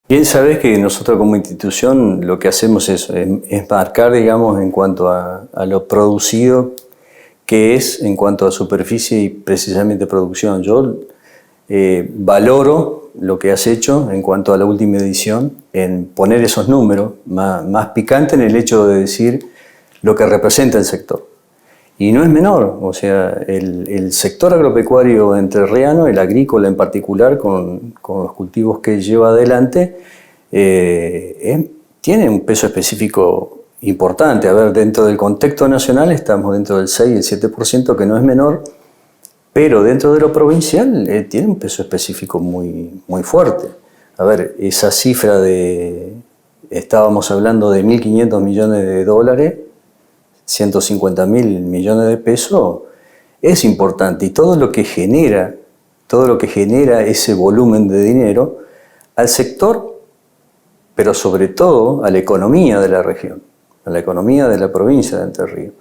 Bien sabés que nosotros como institución lo que hacemos es marcar, digamos, en cuanto a lo producido, que es en cuanto a superficie y precisamente producción. Yo valoro lo que has hecho en cuanto a la última edición, en poner esos números, más picante en el hecho de decir lo que representa el sector. Y no es menor, o sea, el sector agropecuario entrerriano, el agrícola en particular, con los cultivos que lleva adelante, tiene un peso específico importante. A ver, dentro del contexto nacional estamos dentro del 6 y el 7%, que no es menor, pero dentro de lo provincial tiene un peso específico muy, muy fuerte. A ver, esa cifra estábamos hablando de 1.500 millones de dólares, 150.000 millones de pesos, es importante. Y todo lo que genera ese volumen de dinero al sector, pero sobre todo a la economía de la región, a la economía de la provincia de Entre Ríos.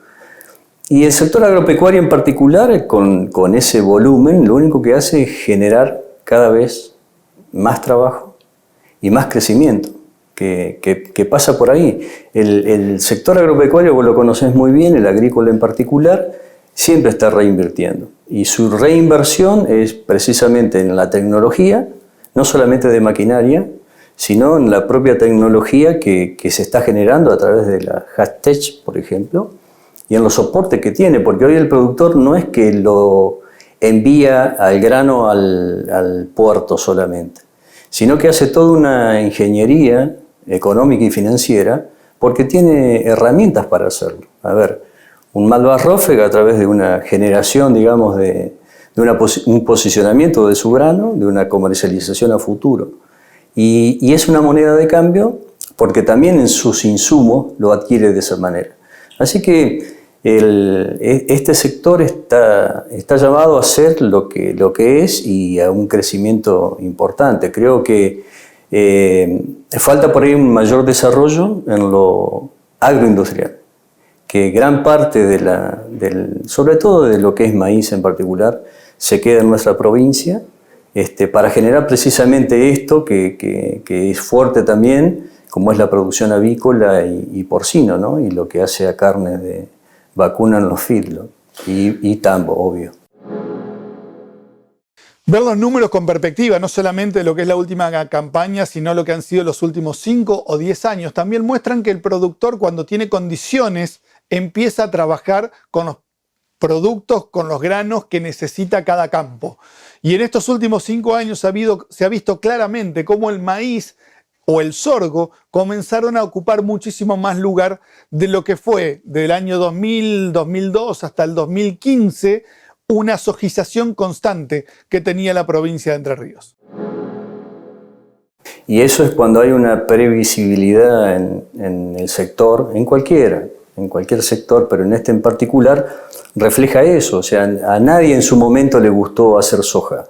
Y el sector agropecuario en particular, con ese volumen, lo único que hace es generar cada vez más trabajo y más crecimiento. Que pasa por ahí. El sector agropecuario, vos lo conocés muy bien, el agrícola en particular, siempre está reinvirtiendo. Y su reinversión es precisamente en la tecnología, no solamente de maquinaria, sino en la propia tecnología que se está generando a través de la Hastech, por ejemplo, y en los soportes que tiene, porque hoy el productor no es que lo envía al grano al puerto solamente, sino que hace toda una ingeniería económica y financiera, porque tiene herramientas para hacerlo. A ver, un Malva-Rófega a través de una generación, digamos, de un posicionamiento de su grano, de una comercialización a futuro. Y es una moneda de cambio porque también en sus insumos lo adquiere de esa manera. Así que este sector está llamado a ser lo que es y a un crecimiento importante. Creo que falta por ahí un mayor desarrollo en lo agroindustrial, que gran parte sobre todo de lo que es maíz en particular, se queda en nuestra provincia, para generar precisamente esto que es fuerte también, como es la producción avícola y porcino, ¿no? Y lo que hace a carne de vacuna en los feedlots y tambo, obvio. Ver los números con perspectiva, no solamente lo que es la última campaña, sino lo que han sido los últimos 5 o 10 años, también muestran que el productor, cuando tiene condiciones, empieza a trabajar con los productos, con los granos que necesita cada campo. Y en estos últimos 5 años se ha visto claramente cómo el maíz o el sorgo comenzaron a ocupar muchísimo más lugar de lo que fue del año 2000, 2002 hasta el 2015, una sojización constante que tenía la provincia de Entre Ríos. Y eso es cuando hay una previsibilidad en el sector, en cualquier sector, pero en este en particular, refleja eso. O sea, a nadie en su momento le gustó hacer soja.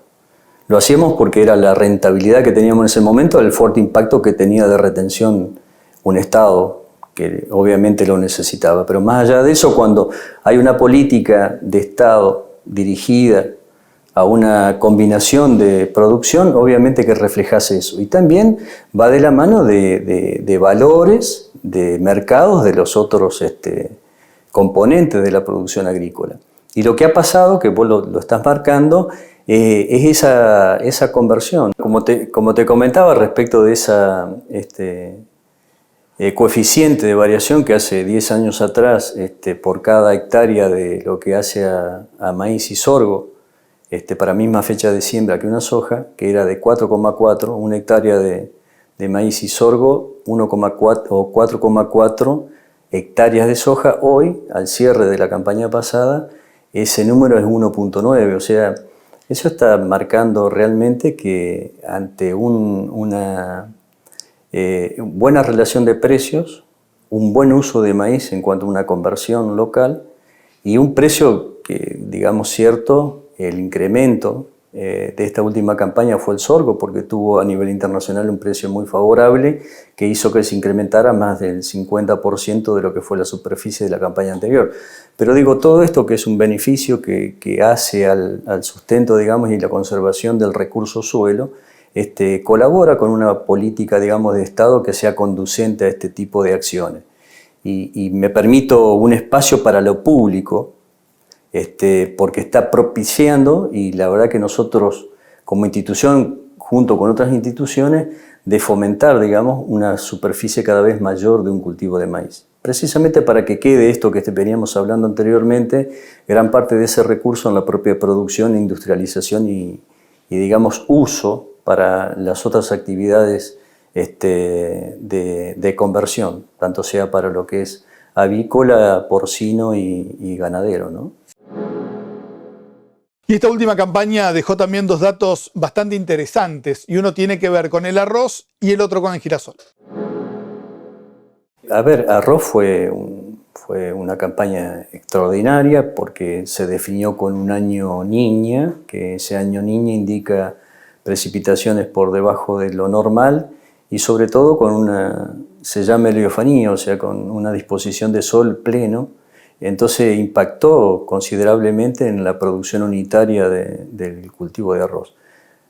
Lo hacíamos porque era la rentabilidad que teníamos en ese momento, el fuerte impacto que tenía de retención un Estado, que obviamente lo necesitaba. Pero más allá de eso, cuando hay una política de Estado dirigida a una combinación de producción, obviamente que reflejase eso. Y también va de la mano de valores, de mercados, de los otros componentes de la producción agrícola. Y lo que ha pasado, que vos lo estás marcando, es esa conversión. Como te comentaba respecto de esa coeficiente de variación que hace 10 años atrás por cada hectárea de lo que hace a maíz y sorgo, para misma fecha de siembra que una soja, que era de 4,4, una hectárea de maíz y sorgo, 1,4 o 4,4 hectáreas de soja. Hoy, al cierre de la campaña pasada, ese número es 1,9, o sea, eso está marcando realmente que ante una buena relación de precios, un buen uso de maíz en cuanto a una conversión local y un precio que, digamos, cierto, el incremento de esta última campaña fue el sorgo, porque tuvo a nivel internacional un precio muy favorable que hizo que se incrementara más del 50% de lo que fue la superficie de la campaña anterior. Pero digo, todo esto que es un beneficio que hace al sustento, digamos, y la conservación del recurso suelo, colabora con una política, digamos, de Estado que sea conducente a este tipo de acciones. Y me permito un espacio para lo público, porque está propiciando, y la verdad que nosotros como institución, junto con otras instituciones, de fomentar, digamos, una superficie cada vez mayor de un cultivo de maíz. Precisamente para que quede esto que veníamos hablando anteriormente, gran parte de ese recurso en la propia producción, industrialización y digamos, uso para las otras actividades de conversión, tanto sea para lo que es avícola, porcino y ganadero, ¿no? Y esta última campaña dejó también dos datos bastante interesantes, y uno tiene que ver con el arroz y el otro con el girasol. A ver, arroz fue una campaña extraordinaria porque se definió con un año niña, que ese año niña indica precipitaciones por debajo de lo normal y sobre todo con se llama heliofanía, o sea, con una disposición de sol pleno. Entonces impactó considerablemente en la producción unitaria del cultivo de arroz.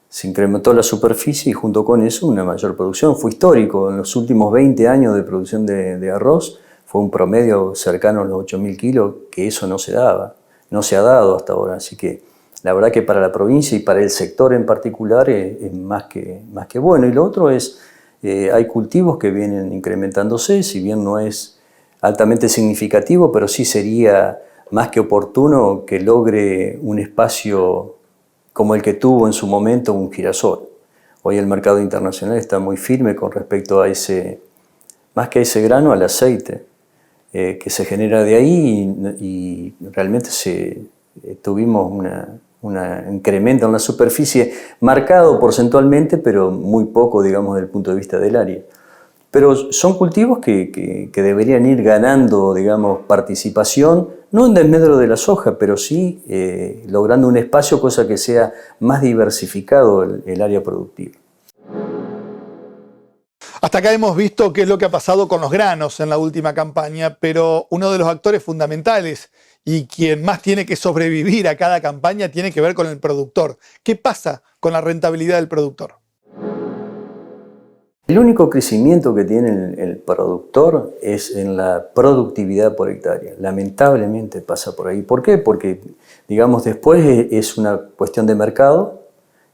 Se incrementó la superficie y junto con eso una mayor producción. Fue histórico, en los últimos 20 años de producción de arroz fue un promedio cercano a los 8.000 kilos, que eso no se daba, no se ha dado hasta ahora. Así que la verdad que para la provincia y para el sector en particular es más que bueno. Y lo otro es, hay cultivos que vienen incrementándose, si bien no es altamente significativo, pero sí sería más que oportuno que logre un espacio como el que tuvo en su momento un girasol. Hoy el mercado internacional está muy firme con respecto a más que a ese grano, al aceite que se genera de ahí y realmente tuvimos un incremento en la superficie marcado porcentualmente, pero muy poco, digamos, desde el punto de vista del área. Pero son cultivos que deberían ir ganando, digamos, participación, no en desmedro de la soja, pero sí logrando un espacio, cosa que sea más diversificado el área productiva. Hasta acá hemos visto qué es lo que ha pasado con los granos en la última campaña, pero uno de los actores fundamentales y quien más tiene que sobrevivir a cada campaña tiene que ver con el productor. ¿Qué pasa con la rentabilidad del productor? El único crecimiento que tiene el productor es en la productividad por hectárea. Lamentablemente pasa por ahí. ¿Por qué? Porque, digamos, después es una cuestión de mercado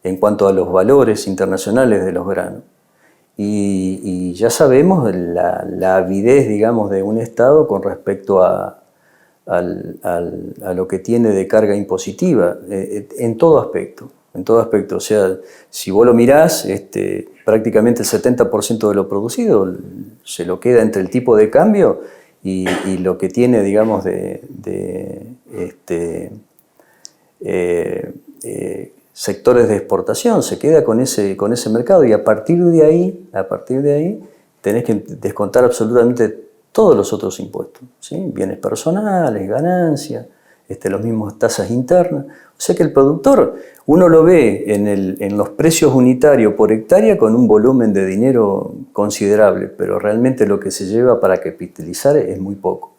en cuanto a los valores internacionales de los granos. Y ya sabemos la avidez, digamos, de un Estado con respecto a lo que tiene de carga impositiva, en todo aspecto. En todo aspecto, o sea, si vos lo mirás, prácticamente el 70% de lo producido se lo queda entre el tipo de cambio y lo que tiene, digamos, sectores de exportación, se queda con ese mercado y a partir de ahí tenés que descontar absolutamente todos los otros impuestos, ¿sí? Bienes personales, ganancias, los mismos tasas internas. O sea que el productor, uno lo ve en los precios unitarios por hectárea con un volumen de dinero considerable, pero realmente lo que se lleva para capitalizar es muy poco.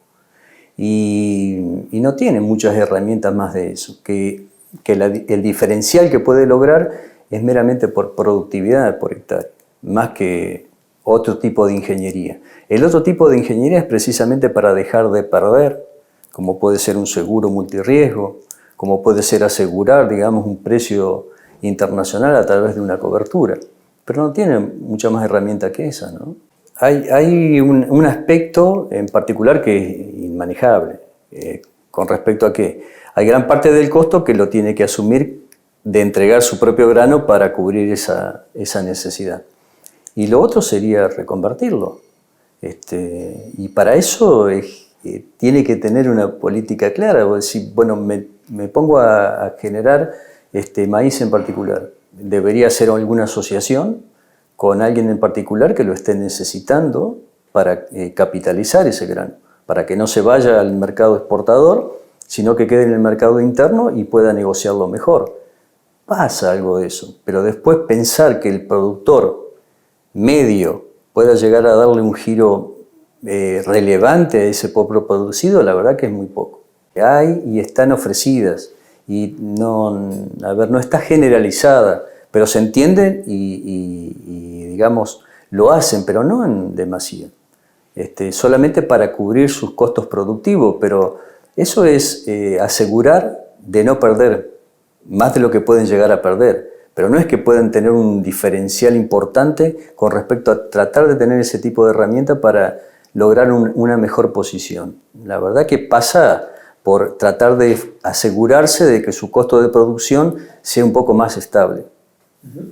Y no tiene muchas herramientas más de eso, que el diferencial que puede lograr es meramente por productividad por hectárea, más que otro tipo de ingeniería. El otro tipo de ingeniería es precisamente para dejar de perder, como puede ser un seguro multirriesgo, como puede ser asegurar, digamos, un precio internacional a través de una cobertura. Pero no tiene mucha más herramienta que esa, ¿no? Hay un aspecto en particular que es inmanejable. ¿Con respecto a qué? Hay gran parte del costo que lo tiene que asumir de entregar su propio grano para cubrir esa necesidad. Y lo otro sería reconvertirlo. Y para eso tiene que tener una política clara. O decir, bueno, me pongo a generar maíz en particular. Debería ser alguna asociación con alguien en particular que lo esté necesitando para capitalizar ese grano, para que no se vaya al mercado exportador, sino que quede en el mercado interno y pueda negociarlo mejor. Pasa algo de eso, pero después pensar que el productor medio pueda llegar a darle un giro relevante a ese propio producido, la verdad que es muy poco. Hay y están ofrecidas y no está generalizada, pero se entienden y, digamos, lo hacen, pero no en demasía. Solamente para cubrir sus costos productivos, pero eso es asegurar de no perder más de lo que pueden llegar a perder, pero no es que puedan tener un diferencial importante con respecto a tratar de tener ese tipo de herramienta para lograr una mejor posición. La verdad que pasa por tratar de asegurarse de que su costo de producción sea un poco más estable.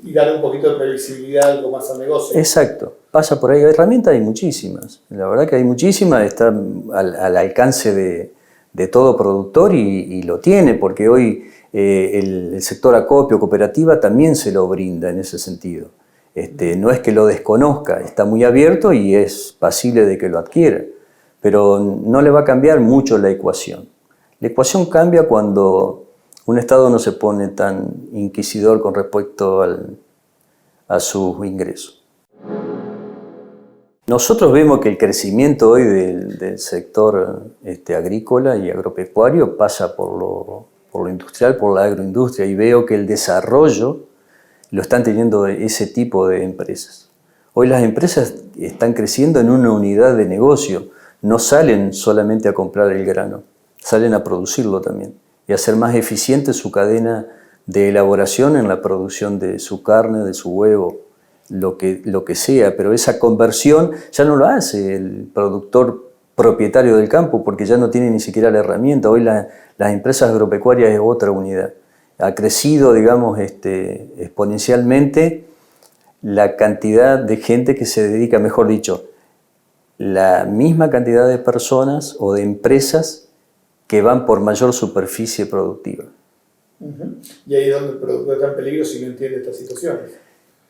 Y darle un poquito de previsibilidad, algo más al negocio. Exacto, pasa por ahí. Herramientas hay muchísimas, la verdad que hay muchísimas, está al alcance de todo productor y lo tiene, porque hoy el sector acopio, cooperativa, también se lo brinda en ese sentido. No es que lo desconozca, está muy abierto y es pasible de que lo adquiera, pero no le va a cambiar mucho la ecuación. La ecuación cambia cuando un Estado no se pone tan inquisidor con respecto a sus ingresos. Nosotros vemos que el crecimiento hoy del sector agrícola y agropecuario pasa por lo industrial, por la agroindustria, y veo que el desarrollo lo están teniendo ese tipo de empresas. Hoy las empresas están creciendo en una unidad de negocio, no salen solamente a comprar el grano, salen a producirlo también y a hacer más eficiente su cadena de elaboración en la producción de su carne, de su huevo, lo que sea, pero esa conversión ya no lo hace el productor propietario del campo porque ya no tiene ni siquiera la herramienta. Hoy las empresas agropecuarias es otra unidad. Ha crecido, digamos, exponencialmente la cantidad de gente que se dedica, mejor dicho, la misma cantidad de personas o de empresas que van por mayor superficie productiva. Y ahí es donde el productor está en peligro si no entiende estas situaciones.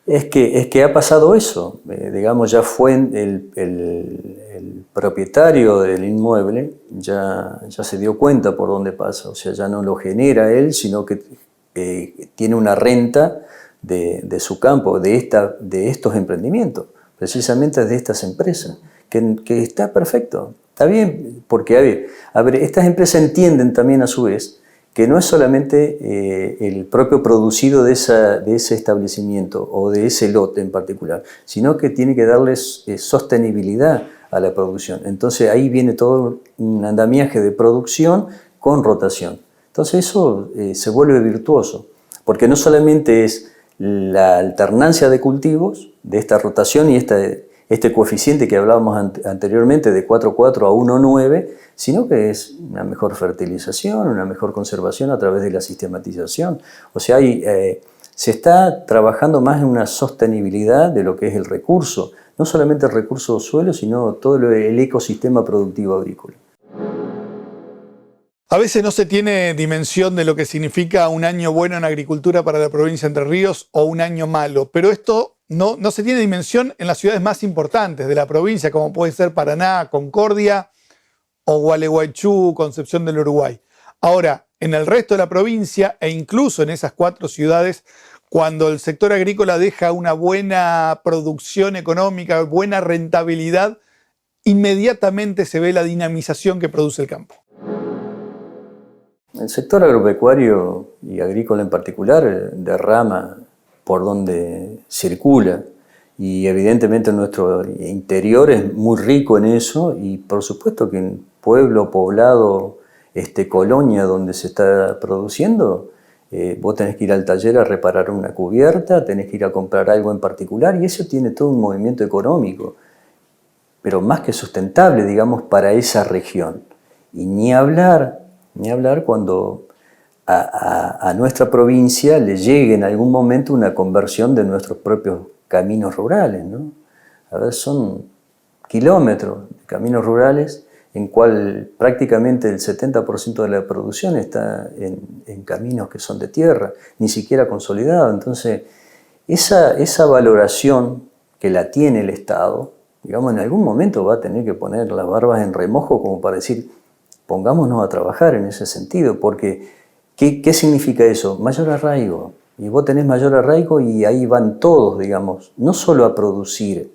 Es que ha pasado eso, digamos, ya fue el propietario del inmueble, ya se dio cuenta por dónde pasa, o sea, ya no lo genera él, sino que tiene una renta de su campo, de estos emprendimientos, precisamente de estas empresas, que está perfecto, está bien, porque a ver, estas empresas entienden también a su vez que no es solamente el propio producido de ese establecimiento o de ese lote en particular, sino que tiene que darles sostenibilidad a la producción. Entonces ahí viene todo un andamiaje de producción con rotación. Entonces eso se vuelve virtuoso, porque no solamente es la alternancia de cultivos, de esta rotación y este coeficiente que hablábamos anteriormente de 4,4 a 1,9, sino que es una mejor fertilización, una mejor conservación a través de la sistematización. O sea, se está trabajando más en una sostenibilidad de lo que es el recurso, no solamente el recurso suelo, sino todo el ecosistema productivo agrícola. A veces no se tiene dimensión de lo que significa un año bueno en agricultura para la provincia de Entre Ríos o un año malo, pero esto no se tiene dimensión en las ciudades más importantes de la provincia, como puede ser Paraná, Concordia o Gualeguaychú, Concepción del Uruguay. Ahora, en el resto de la provincia e incluso en esas 4 ciudades, cuando el sector agrícola deja una buena producción económica, buena rentabilidad, inmediatamente se ve la dinamización que produce el campo. El sector agropecuario y agrícola en particular derrama por donde circula y evidentemente nuestro interior es muy rico en eso y por supuesto que en pueblo, poblado, colonia donde se está produciendo, vos tenés que ir al taller a reparar una cubierta, tenés que ir a comprar algo en particular y eso tiene todo un movimiento económico, pero más que sustentable, digamos, para esa región. Y ni hablar cuando a nuestra provincia le llegue en algún momento una conversión de nuestros propios caminos rurales, ¿no? A ver, son kilómetros de caminos rurales en cual prácticamente el 70% de la producción está en caminos que son de tierra, ni siquiera consolidados. Entonces, esa valoración que la tiene el Estado, digamos, en algún momento va a tener que poner las barbas en remojo como para decir, pongámonos a trabajar en ese sentido, porque ¿qué significa eso? Mayor arraigo. Y vos tenés mayor arraigo y ahí van todos, digamos, no solo a producir,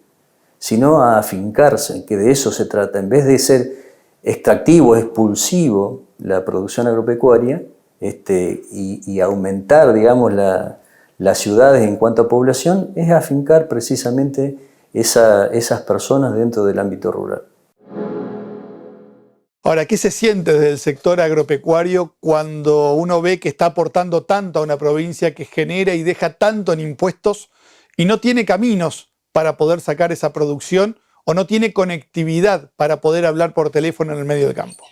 sino a afincarse, que de eso se trata. En vez de ser extractivo, expulsivo la producción agropecuaria y aumentar, digamos, la las ciudades en cuanto a población, es afincar precisamente esas personas dentro del ámbito rural. Ahora, ¿qué se siente desde el sector agropecuario cuando uno ve que está aportando tanto a una provincia, que genera y deja tanto en impuestos y no tiene caminos para poder sacar esa producción o no tiene conectividad para poder hablar por teléfono en el medio de campo?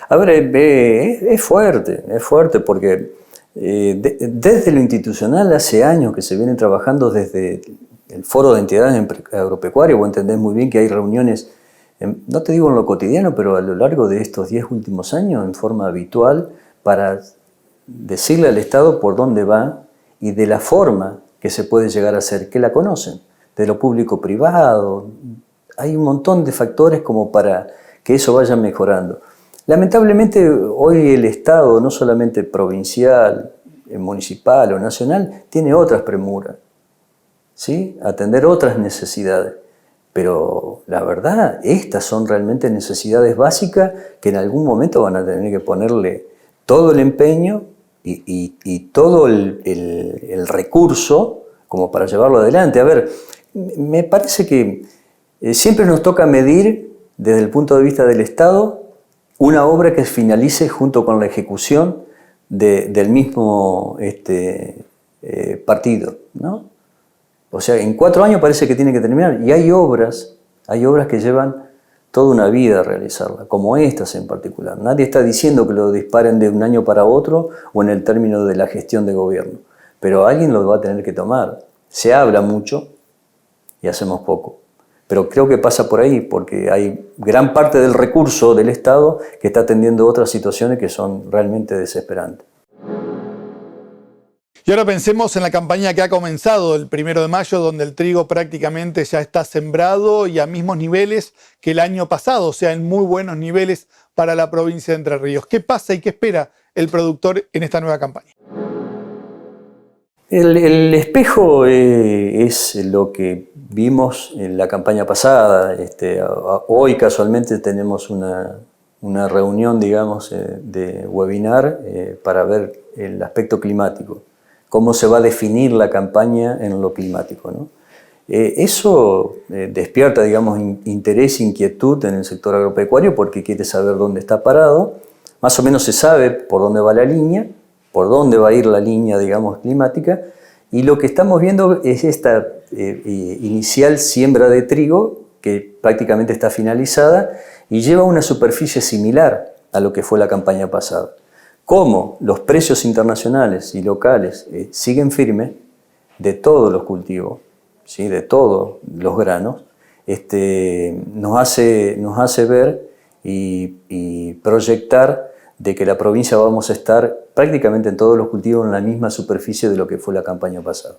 A ver, es fuerte porque desde lo institucional hace años que se vienen trabajando desde el Foro de Entidades Agropecuarias. Vos entendés muy bien que hay reuniones, no te digo en lo cotidiano, pero a lo largo de estos 10 últimos años en forma habitual para decirle al Estado por dónde va y de la forma que se puede llegar a hacer, que la conocen, de lo público-privado. Hay un montón de factores como para que eso vaya mejorando. Lamentablemente hoy el Estado, no solamente provincial, municipal o nacional, tiene otras premuras, ¿sí? Atender otras necesidades. Pero la verdad, estas son realmente necesidades básicas que en algún momento van a tener que ponerle todo el empeño y todo el recurso como para llevarlo adelante. A ver, me parece que siempre nos toca medir desde el punto de vista del Estado una obra que finalice junto con la ejecución del mismo partido, ¿no? O sea, en 4 años parece que tiene que terminar. Y hay obras que llevan toda una vida a realizarla, como estas en particular. Nadie está diciendo que lo disparen de un año para otro o en el término de la gestión de gobierno. Pero alguien lo va a tener que tomar. Se habla mucho y hacemos poco. Pero creo que pasa por ahí, porque hay gran parte del recurso del Estado que está atendiendo otras situaciones que son realmente desesperantes. Y ahora pensemos en la campaña que ha comenzado el 1 de mayo, donde el trigo prácticamente ya está sembrado y a mismos niveles que el año pasado, o sea, en muy buenos niveles para la provincia de Entre Ríos. ¿Qué pasa y qué espera el productor en esta nueva campaña? El espejo es lo que vimos en la campaña pasada. Hoy casualmente tenemos una reunión, digamos, de webinar para ver el aspecto climático, cómo se va a definir la campaña en lo climático, ¿no? Eso despierta, digamos, interés e inquietud en el sector agropecuario porque quiere saber dónde está parado. Más o menos se sabe por dónde va la línea, por dónde va a ir la línea, digamos, climática, y lo que estamos viendo es esta inicial siembra de trigo que prácticamente está finalizada y lleva una superficie similar a lo que fue la campaña pasada. Como los precios internacionales y locales siguen firmes de todos los cultivos, ¿sí? De todos los granos, nos hace ver y proyectar de que la provincia vamos a estar prácticamente en todos los cultivos en la misma superficie de lo que fue la campaña pasada.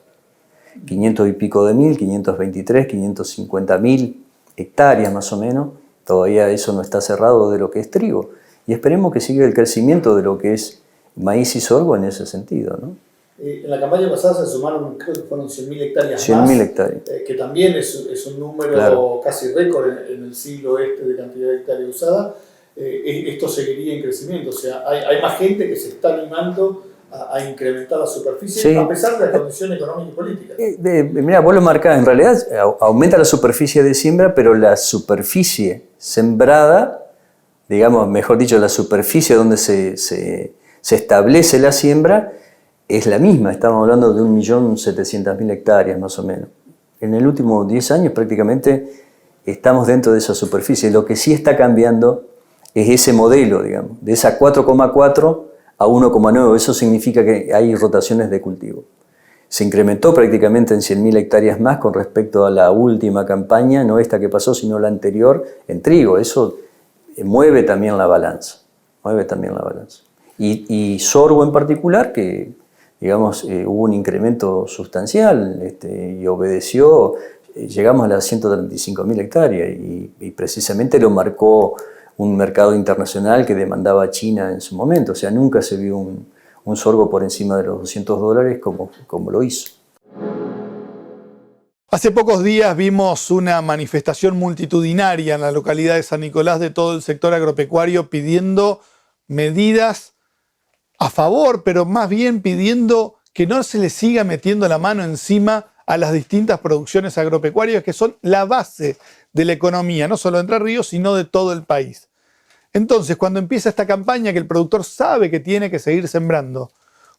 500 y pico de mil, 523, 550.000 hectáreas más o menos, todavía eso no está cerrado de lo que es trigo. Y esperemos que siga el crecimiento de lo que es maíz y sorgo en ese sentido, ¿no? En la campaña pasada se sumaron, creo que fueron 100.000 hectáreas 100.000 hectáreas. Que también es un número claro, casi récord en el siglo de cantidad de hectáreas usada. Esto seguiría en crecimiento, o sea, hay más gente que se está animando a incrementar la superficie, sí, a pesar de las condiciones económicas y políticas. Mira, vos lo marcás, en realidad aumenta la superficie de siembra, pero la superficie sembrada, digamos, mejor dicho, la superficie donde se establece la siembra es la misma. Estamos hablando de 1.700.000 hectáreas más o menos. En el último 10 años prácticamente estamos dentro de esa superficie. Lo que sí está cambiando es ese modelo, digamos, de esa 4,4 a 1,9. Eso significa que hay rotaciones de cultivo. Se incrementó prácticamente en 100.000 hectáreas más con respecto a la última campaña, no esta que pasó, sino la anterior, en trigo. Eso mueve también la balanza. Y sorgo en particular, que digamos, hubo un incremento sustancial y obedeció, llegamos a las 135.000 hectáreas y precisamente lo marcó un mercado internacional que demandaba China en su momento. O sea, nunca se vio un sorgo por encima de los $200 como lo hizo. Hace pocos días vimos una manifestación multitudinaria en la localidad de San Nicolás de todo el sector agropecuario pidiendo medidas a favor, pero más bien pidiendo que no se le siga metiendo la mano encima a las distintas producciones agropecuarias que son la base de la economía, no solo de Entre Ríos, sino de todo el país. Entonces, cuando empieza esta campaña que el productor sabe que tiene que seguir sembrando,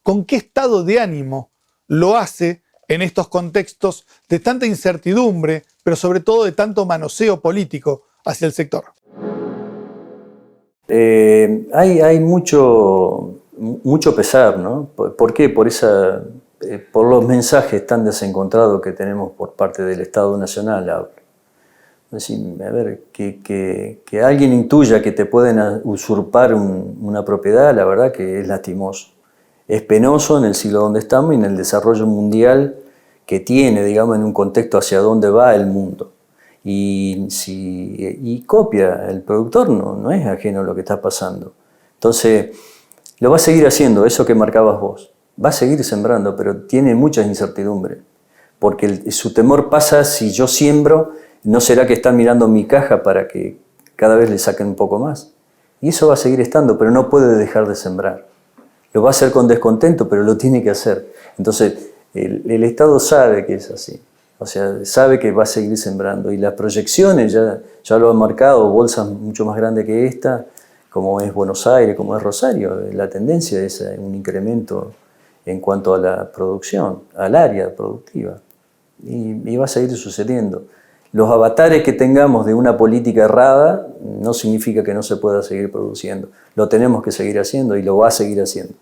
¿con qué estado de ánimo lo hace en estos contextos de tanta incertidumbre, pero sobre todo de tanto manoseo político hacia el sector? Hay mucho pesar, ¿no? ¿Por qué? Por los mensajes tan desencontrados que tenemos por parte del Estado Nacional. Es decir, a ver, que alguien intuya que te pueden usurpar una propiedad, la verdad que es lastimoso. Es penoso en el siglo donde estamos y en el desarrollo mundial que tiene, digamos, en un contexto hacia dónde va el mundo. Y copia, el productor no es ajeno a lo que está pasando. Entonces, lo va a seguir haciendo, eso que marcabas vos. Va a seguir sembrando, pero tiene muchas incertidumbres. Porque su temor pasa, si yo siembro, ¿no será que están mirando mi caja para que cada vez le saquen un poco más? Y eso va a seguir estando, pero no puede dejar de sembrar. Lo va a hacer con descontento, pero lo tiene que hacer. Entonces, el Estado sabe que es así. O sea, sabe que va a seguir sembrando. Y las proyecciones ya lo han marcado, bolsas mucho más grandes que esta, como es Buenos Aires, como es Rosario. La tendencia es un incremento en cuanto a la producción, al área productiva. Y va a seguir sucediendo. Los avatares que tengamos de una política errada no significa que no se pueda seguir produciendo. Lo tenemos que seguir haciendo y lo va a seguir haciendo.